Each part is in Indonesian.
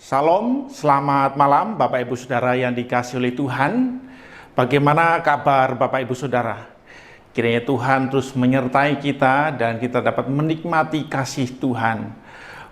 Shalom, selamat malam Bapak Ibu Saudara yang dikasihi oleh Tuhan. Bagaimana kabar Bapak Ibu Saudara? Kiranya Tuhan terus menyertai kita dan kita dapat menikmati kasih Tuhan.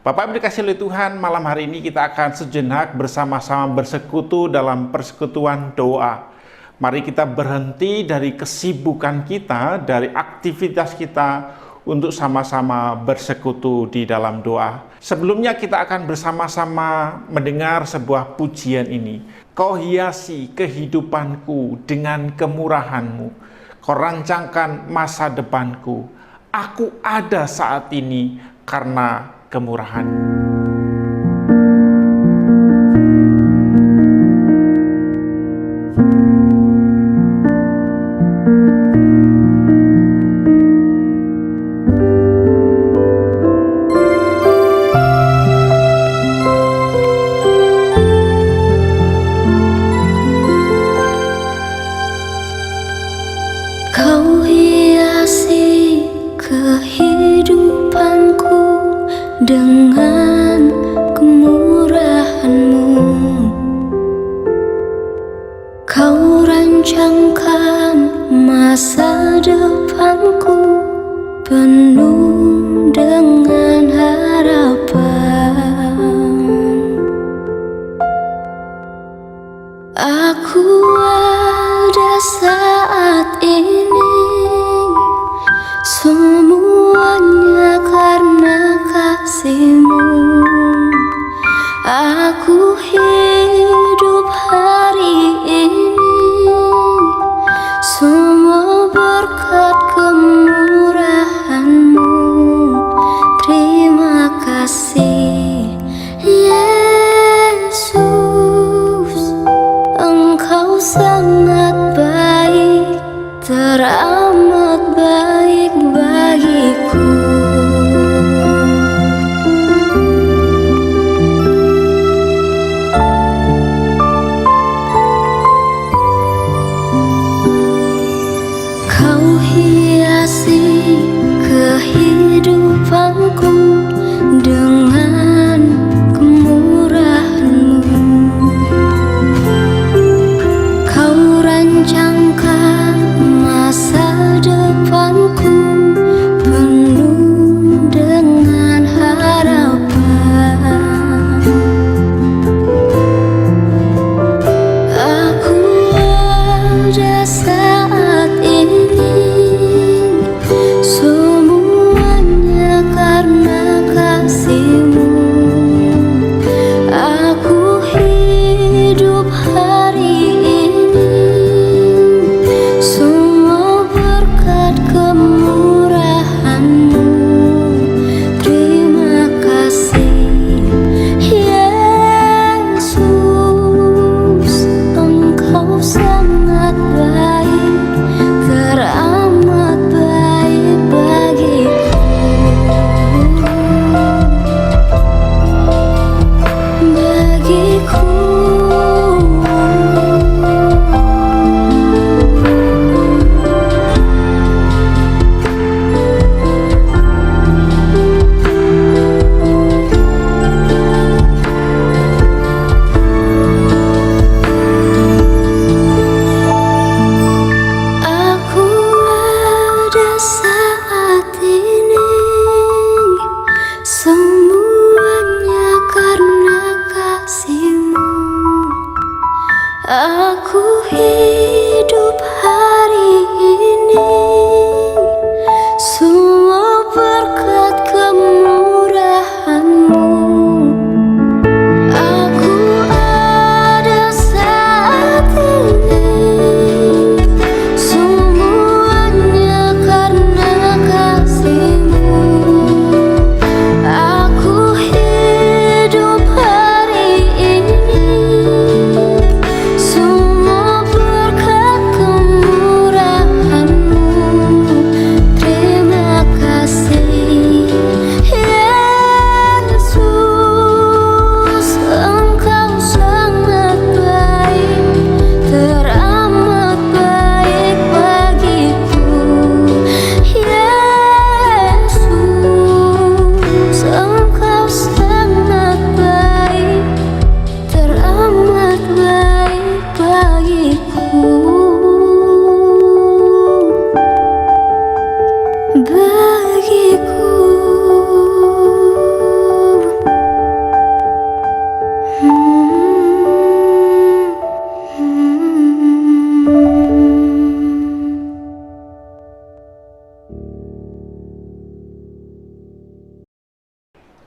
Bapak Ibu dikasihi oleh Tuhan, malam hari ini kita akan sejenak bersama-sama bersekutu dalam persekutuan doa. Mari kita berhenti dari kesibukan kita, dari aktivitas kita, untuk sama-sama bersekutu di dalam doa. Sebelumnya kita akan bersama-sama mendengar sebuah pujian ini. Kau hiasi kehidupanku dengan kemurahan-Mu. Kau rancangkan masa depanku. Aku ada saat ini karena kemurahan-Mu. Kau hiasi kehidupanku dengan kemurahan-Mu. Kau rancangkan masa depanku penuh dengan harapan. Aku ada saat ini, semuanya karena kasih-Mu. Aku hidup hari ini, semua berkat kemurahan-Mu. Terima kasih Yesus, Engkau sangat baik.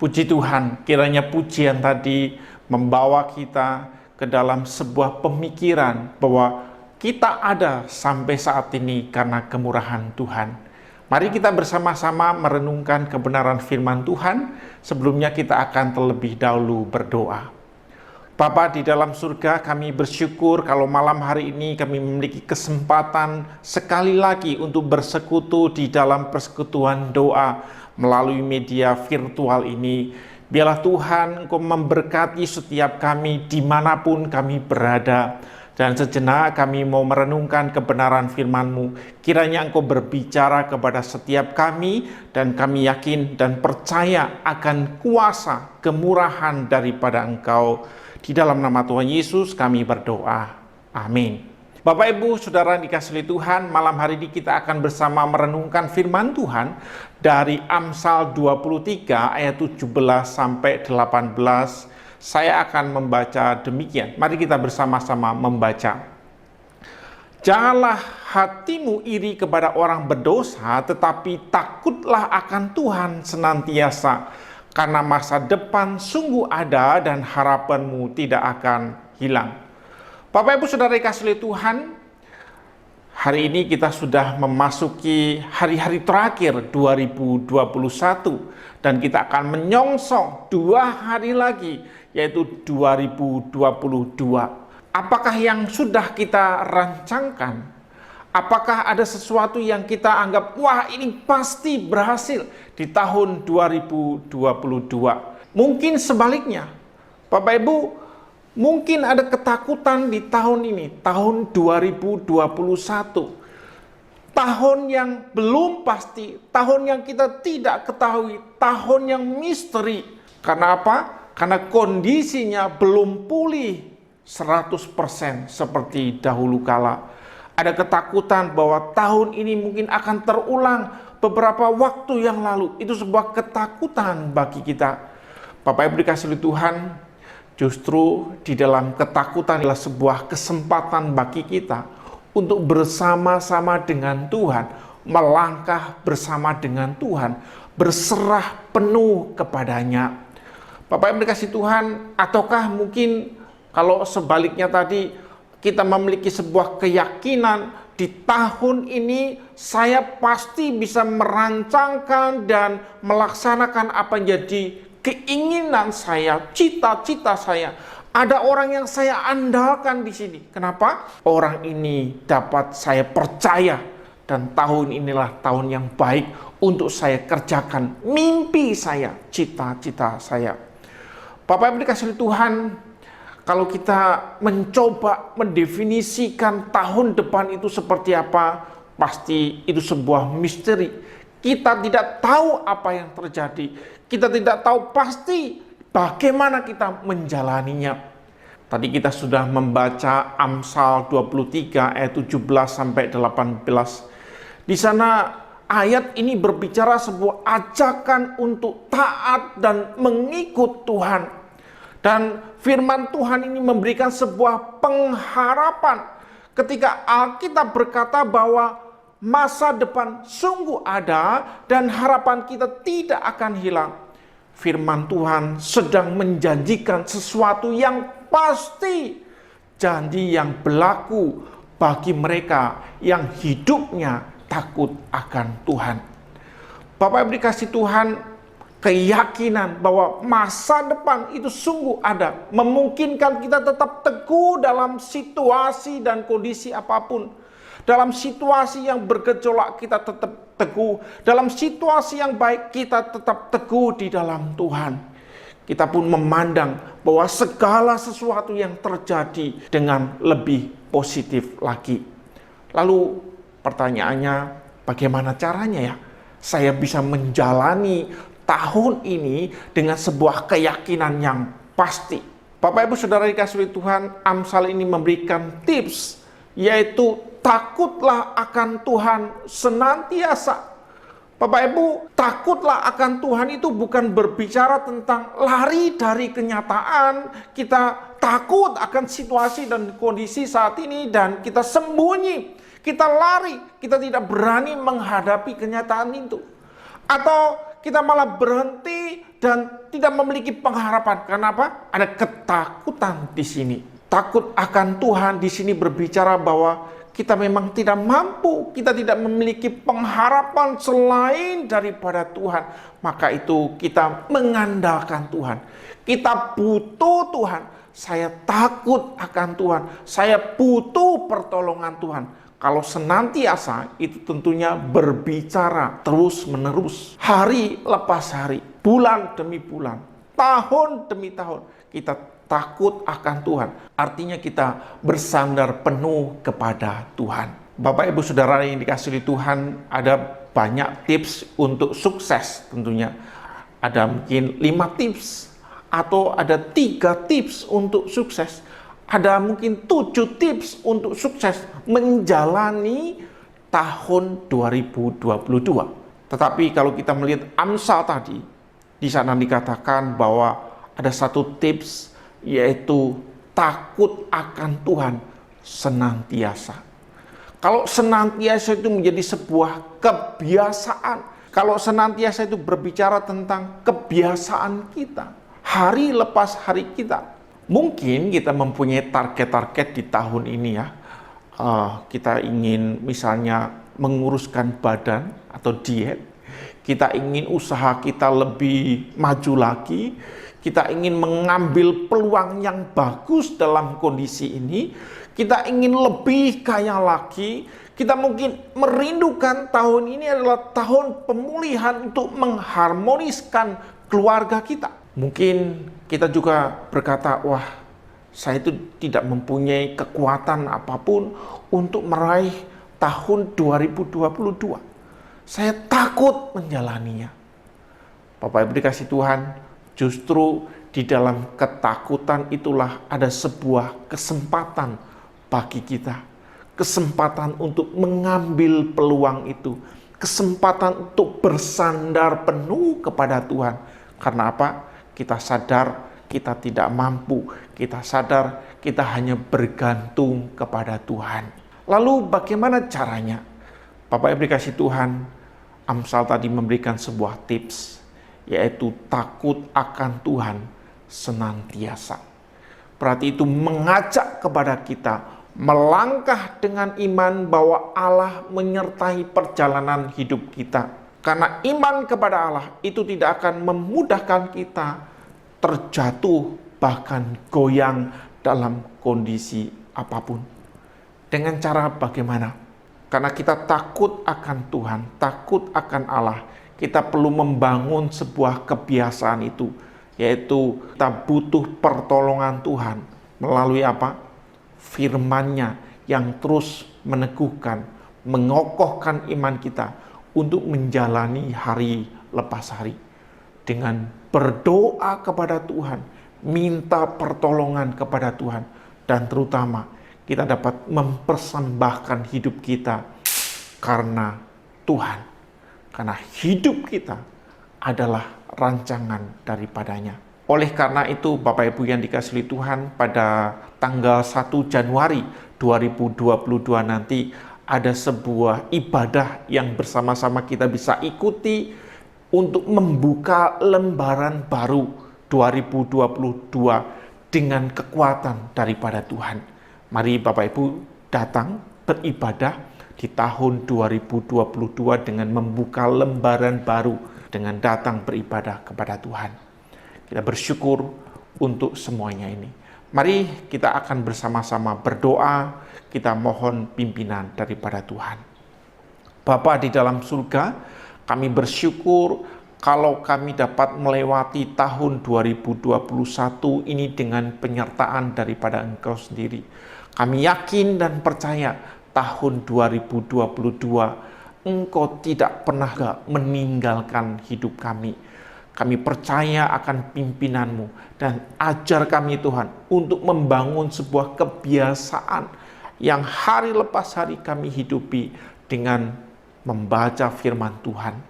Puji Tuhan, kiranya pujian tadi membawa kita ke dalam sebuah pemikiran bahwa kita ada sampai saat ini karena kemurahan Tuhan. Mari kita bersama-sama merenungkan kebenaran firman Tuhan. Sebelumnya kita akan terlebih dahulu berdoa. Bapa di dalam surga, kami bersyukur kalau malam hari ini kami memiliki kesempatan sekali lagi untuk bersekutu di dalam persekutuan doa melalui media virtual ini. Biarlah Tuhan Engkau memberkati setiap kami dimanapun kami berada. Dan sejenak kami mau merenungkan kebenaran firman-Mu. Kiranya Engkau berbicara kepada setiap kami, dan kami yakin dan percaya akan kuasa kemurahan daripada Engkau. Di dalam nama Tuhan Yesus kami berdoa. Amin. Bapak Ibu Saudara dikasihi Tuhan, malam hari ini kita akan bersama merenungkan firman Tuhan dari Amsal 23 ayat 17 sampai 18. Saya akan membaca demikian. Mari kita bersama-sama membaca. Janganlah hatimu iri kepada orang berdosa, tetapi takutlah akan Tuhan senantiasa, karena masa depan sungguh ada dan harapanmu tidak akan hilang. Bapak Ibu Saudara dikasihi Tuhan, hari ini kita sudah memasuki hari-hari terakhir 2021 dan kita akan menyongsong 2 hari lagi, yaitu 2022. Apakah yang sudah kita rancangkan? Apakah ada sesuatu yang kita anggap, wah ini pasti berhasil di tahun 2022? Mungkin sebaliknya, Bapak Ibu, mungkin ada ketakutan di tahun ini, tahun 2021. Tahun yang belum pasti, tahun yang kita tidak ketahui, tahun yang misteri. Karena apa? Karena kondisinya belum pulih 100% seperti dahulu kala. Ada ketakutan bahwa tahun ini mungkin akan terulang beberapa waktu yang lalu. Itu sebuah ketakutan bagi kita. Bapak Ibu dikasihi Tuhan, justru di dalam ketakutan adalah sebuah kesempatan bagi kita untuk bersama-sama dengan Tuhan, melangkah bersama dengan Tuhan, berserah penuh kepadanya. Bapak Ibu dikasihi Tuhan, ataukah mungkin kalau sebaliknya tadi kita memiliki sebuah keyakinan di tahun ini saya pasti bisa merancangkan dan melaksanakan apa yang jadi keinginan saya, cita-cita saya. Ada orang yang saya andalkan di sini. Kenapa? Orang ini dapat saya percaya dan tahun inilah tahun yang baik untuk saya kerjakan mimpi saya, cita-cita saya. Bapak Ibu dikasihi Tuhan, kalau kita mencoba mendefinisikan tahun depan itu seperti apa, pasti itu sebuah misteri. Kita tidak tahu apa yang terjadi. Kita tidak tahu pasti bagaimana kita menjalaninya. Tadi kita sudah membaca Amsal 23 ayat 17 sampai 18. Di sana ayat ini berbicara sebuah ajakan untuk taat dan mengikut Tuhan. Dan firman Tuhan ini memberikan sebuah pengharapan ketika Alkitab berkata bahwa masa depan sungguh ada dan harapan kita tidak akan hilang. Firman Tuhan sedang menjanjikan sesuatu yang pasti, janji yang berlaku bagi mereka yang hidupnya takut akan Tuhan. Bapak Ibu dikasihi Tuhan, keyakinan bahwa masa depan itu sungguh ada, memungkinkan kita tetap teguh dalam situasi dan kondisi apapun. Dalam situasi yang bergejolak kita tetap teguh. Dalam situasi yang baik kita tetap teguh di dalam Tuhan. Kita pun memandang bahwa segala sesuatu yang terjadi dengan lebih positif lagi. Lalu pertanyaannya, bagaimana caranya ya saya bisa menjalani tahun ini dengan sebuah keyakinan yang pasti? Bapak Ibu Saudara dikasihi Tuhan, Amsal ini memberikan tips, yaitu takutlah akan Tuhan senantiasa. Bapak Ibu, takutlah akan Tuhan itu bukan berbicara tentang lari dari kenyataan, kita takut akan situasi dan kondisi saat ini dan kita sembunyi, kita lari, kita tidak berani menghadapi kenyataan itu. Atau kita malah berhenti dan tidak memiliki pengharapan. Kenapa? Ada ketakutan di sini. Takut akan Tuhan di sini berbicara bahwa kita memang tidak mampu, kita tidak memiliki pengharapan selain daripada Tuhan. Maka itu kita mengandalkan Tuhan. Kita butuh Tuhan. Saya takut akan Tuhan. Saya butuh pertolongan Tuhan. Kalau senantiasa itu tentunya berbicara terus-menerus. Hari lepas hari, bulan demi bulan, tahun demi tahun. Kita takut akan Tuhan. Artinya kita bersandar penuh kepada Tuhan. Bapak Ibu Saudara yang dikasihi Tuhan, ada banyak tips untuk sukses tentunya. Ada mungkin 5 tips atau ada 3 tips untuk sukses. Ada mungkin 7 tips untuk sukses menjalani tahun 2022. Tetapi kalau kita melihat Amsal tadi, di sana dikatakan bahwa ada 1 tips, yaitu takut akan Tuhan senantiasa. Kalau senantiasa itu menjadi sebuah kebiasaan, kalau senantiasa itu berbicara tentang kebiasaan kita, hari lepas hari kita. Mungkin kita mempunyai target-target di tahun ini ya. Kita ingin misalnya menguruskan badan atau diet. Kita ingin usaha kita lebih maju lagi. Kita ingin mengambil peluang yang bagus dalam kondisi ini. Kita ingin lebih kaya lagi. Kita mungkin merindukan tahun ini adalah tahun pemulihan untuk mengharmoniskan keluarga kita. Mungkin kita juga berkata, wah, saya itu tidak mempunyai kekuatan apapun untuk meraih tahun 2022. Saya takut menjalaninya. Bapak Ibu dikasih Tuhan, justru di dalam ketakutan itulah ada sebuah kesempatan bagi kita. Kesempatan untuk mengambil peluang itu. Kesempatan untuk bersandar penuh kepada Tuhan. Karena apa? Kita sadar kita tidak mampu. Kita sadar kita hanya bergantung kepada Tuhan. Lalu bagaimana caranya? Bapak Ibu dikasih Tuhan, Amsal tadi memberikan sebuah tips, yaitu takut akan Tuhan senantiasa. Berarti itu mengajak kepada kita melangkah dengan iman bahwa Allah menyertai perjalanan hidup kita. Karena iman kepada Allah itu tidak akan memudahkan kita terjatuh bahkan goyang dalam kondisi apapun. Dengan cara bagaimana? Karena kita takut akan Tuhan, takut akan Allah, kita perlu membangun sebuah kebiasaan itu, yaitu kita butuh pertolongan Tuhan melalui apa? Firman-Nya yang terus meneguhkan, mengokohkan iman kita untuk menjalani hari lepas hari. Dengan berdoa kepada Tuhan, minta pertolongan kepada Tuhan, dan terutama kita dapat mempersembahkan hidup kita karena Tuhan. Karena hidup kita adalah rancangan daripadanya. Oleh karena itu, Bapak Ibu yang dikasihi Tuhan, pada tanggal 1 Januari 2022 nanti ada sebuah ibadah yang bersama-sama kita bisa ikuti untuk membuka lembaran baru 2022 dengan kekuatan daripada Tuhan. Mari Bapak Ibu datang beribadah di tahun 2022 dengan membuka lembaran baru, dengan datang beribadah kepada Tuhan. Kita bersyukur untuk semuanya ini. Mari kita akan bersama-sama berdoa, kita mohon pimpinan daripada Tuhan. Bapa di dalam surga, kami bersyukur kalau kami dapat melewati tahun 2021 ini dengan penyertaan daripada Engkau sendiri. Kami yakin dan percaya tahun 2022 Engkau tidak pernah meninggalkan hidup kami. Kami percaya akan pimpinan-Mu dan ajar kami Tuhan untuk membangun sebuah kebiasaan yang hari lepas hari kami hidupi dengan membaca firman Tuhan,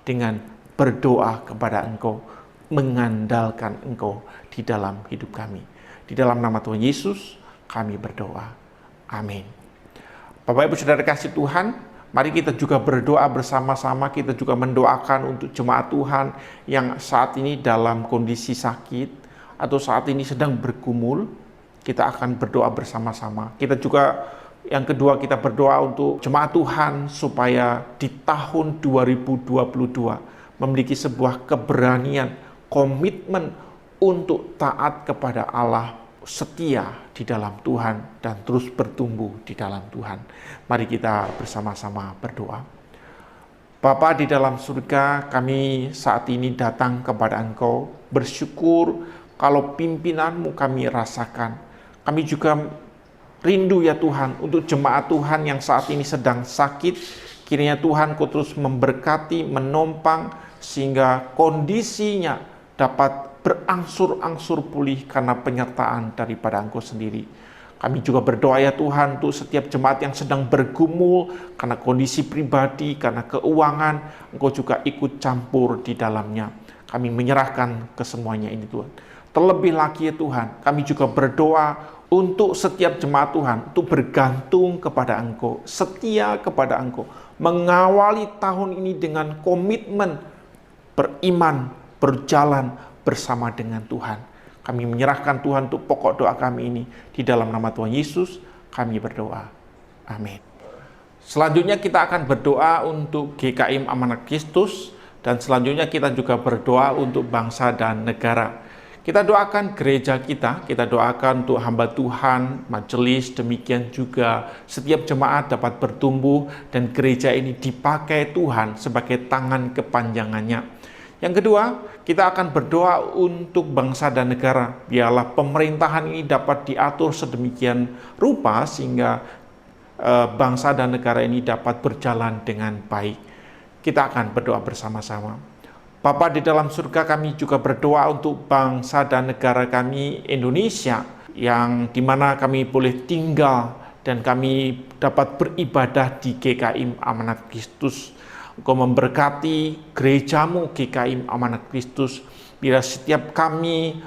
dengan berdoa kepada Engkau, mengandalkan Engkau di dalam hidup kami. Di dalam nama Tuhan Yesus kami berdoa. Amin. Bapak Ibu Saudara kasih Tuhan, Mari kita juga berdoa bersama-sama, kita juga mendoakan untuk jemaat Tuhan yang saat ini dalam kondisi sakit atau saat ini sedang bergumul. Kita akan berdoa bersama-sama. Kita juga yang kedua, kita berdoa untuk jemaat Tuhan supaya di tahun 2022 memiliki sebuah keberanian, komitmen untuk taat kepada Allah, setia di dalam Tuhan dan terus bertumbuh di dalam Tuhan. Mari kita bersama-sama berdoa. Bapa di dalam surga, kami saat ini datang kepada Engkau, bersyukur kalau pimpinan-Mu kami rasakan. Kami juga rindu ya Tuhan untuk jemaat Tuhan yang saat ini sedang sakit. Kiranya Tuhan Kau terus memberkati, menompang sehingga kondisinya dapat berangsur-angsur pulih karena penyertaan daripada Engkau sendiri. Kami juga berdoa ya Tuhan untuk setiap jemaat yang sedang bergumul karena kondisi pribadi, karena keuangan, Engkau juga ikut campur di dalamnya. Kami menyerahkan kesemuanya ini Tuhan. Terlebih lagi ya Tuhan, kami juga berdoa untuk setiap jemaat Tuhan, untuk bergantung kepada Engkau, setia kepada Engkau, mengawali tahun ini dengan komitmen beriman, berjalan bersama dengan Tuhan. Kami menyerahkan Tuhan untuk pokok doa kami ini. Di dalam nama Tuhan Yesus, kami berdoa. Amin. Selanjutnya kita akan berdoa untuk GKIM Amanat Kristus, dan selanjutnya kita juga berdoa untuk bangsa dan negara. Kita doakan gereja kita doakan untuk hamba Tuhan, majelis, demikian juga setiap jemaat dapat bertumbuh dan gereja ini dipakai Tuhan sebagai tangan kepanjangannya. Yang kedua, kita akan berdoa untuk bangsa dan negara. Biarlah pemerintahan ini dapat diatur sedemikian rupa sehingga bangsa dan negara ini dapat berjalan dengan baik. Kita akan berdoa bersama-sama. Bapa di dalam surga, kami juga berdoa untuk bangsa dan negara kami Indonesia, yang dimana kami boleh tinggal dan kami dapat beribadah di GKIM Amanat Kristus. Engkau memberkati gerejamu GKIM Amanat Kristus. Bila setiap kami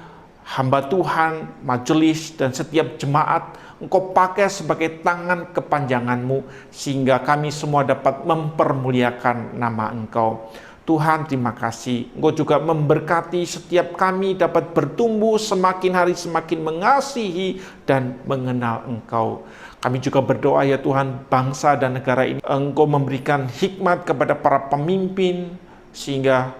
hamba Tuhan, majelis dan setiap jemaat Engkau pakai sebagai tangan kepanjanganmu sehingga kami semua dapat mempermuliakan nama Engkau. Tuhan, terima kasih. Engkau juga memberkati setiap kami dapat bertumbuh semakin hari semakin mengasihi dan mengenal Engkau. Kami juga berdoa ya Tuhan, bangsa dan negara ini Engkau memberikan hikmat kepada para pemimpin sehingga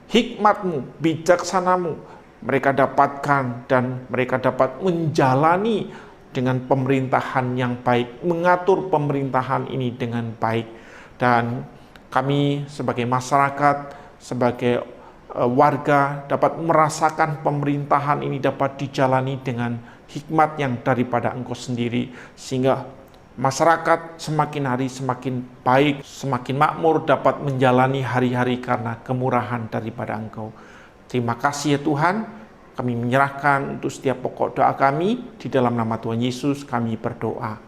hikmat-Mu, bijaksana-Mu mereka dapatkan dan mereka dapat menjalani dengan pemerintahan yang baik, mengatur pemerintahan ini dengan baik. Dan kami sebagai masyarakat, sebagai warga dapat merasakan pemerintahan ini dapat dijalani dengan hikmat yang daripada Engkau sendiri, sehingga masyarakat semakin hari semakin baik, semakin makmur, dapat menjalani hari-hari karena kemurahan daripada Engkau. Terima kasih ya Tuhan, kami menyerahkan untuk setiap pokok doa kami, di dalam nama Tuhan Yesus kami berdoa.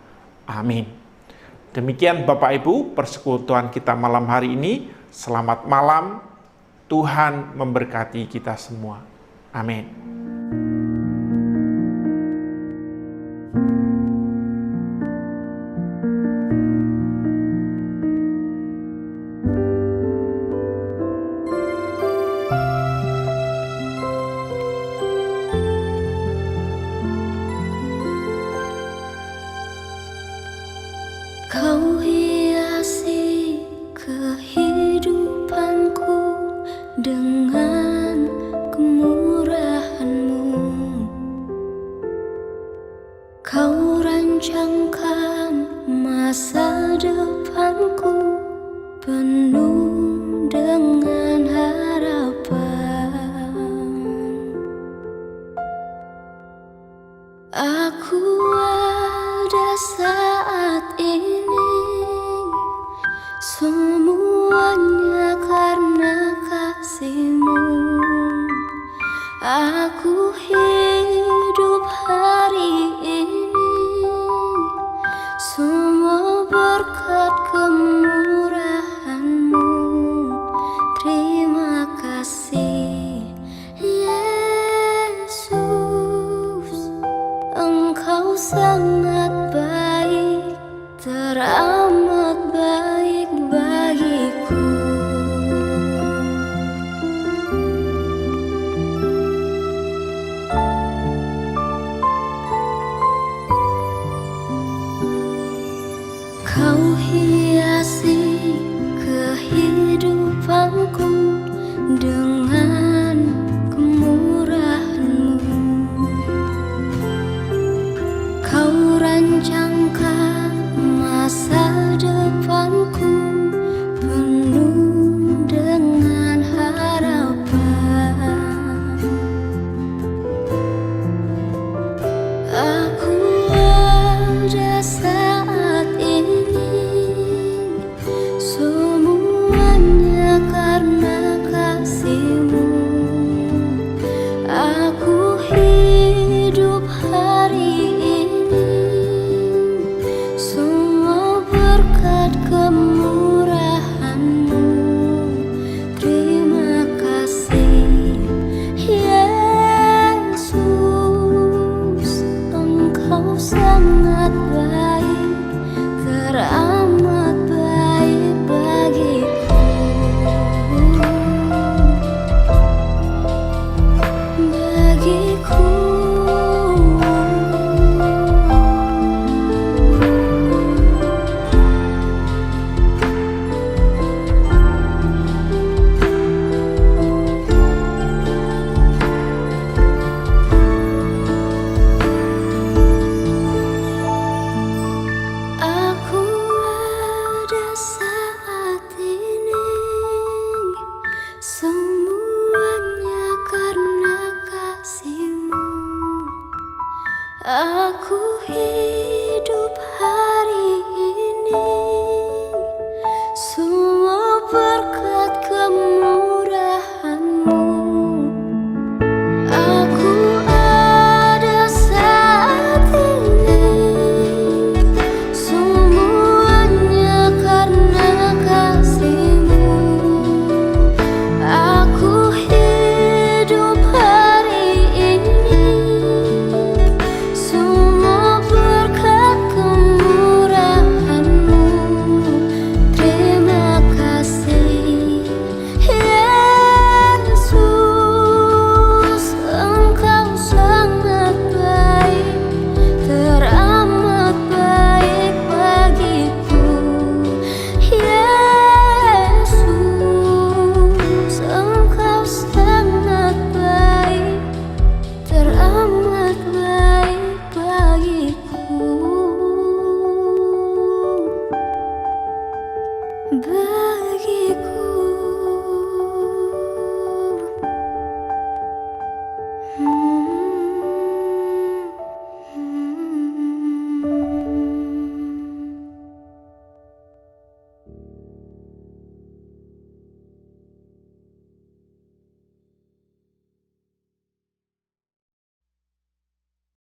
Amin. Demikian Bapak Ibu persekutuan kita malam hari ini. Selamat malam, Tuhan memberkati kita semua. Amin. Kau hiasi kehidupanku dengan kemurahan-Mu. Kau rancangkan masa depanku penuh dengan harapan. Aku ada saat ini, semuanya karena kasih-Mu. Aku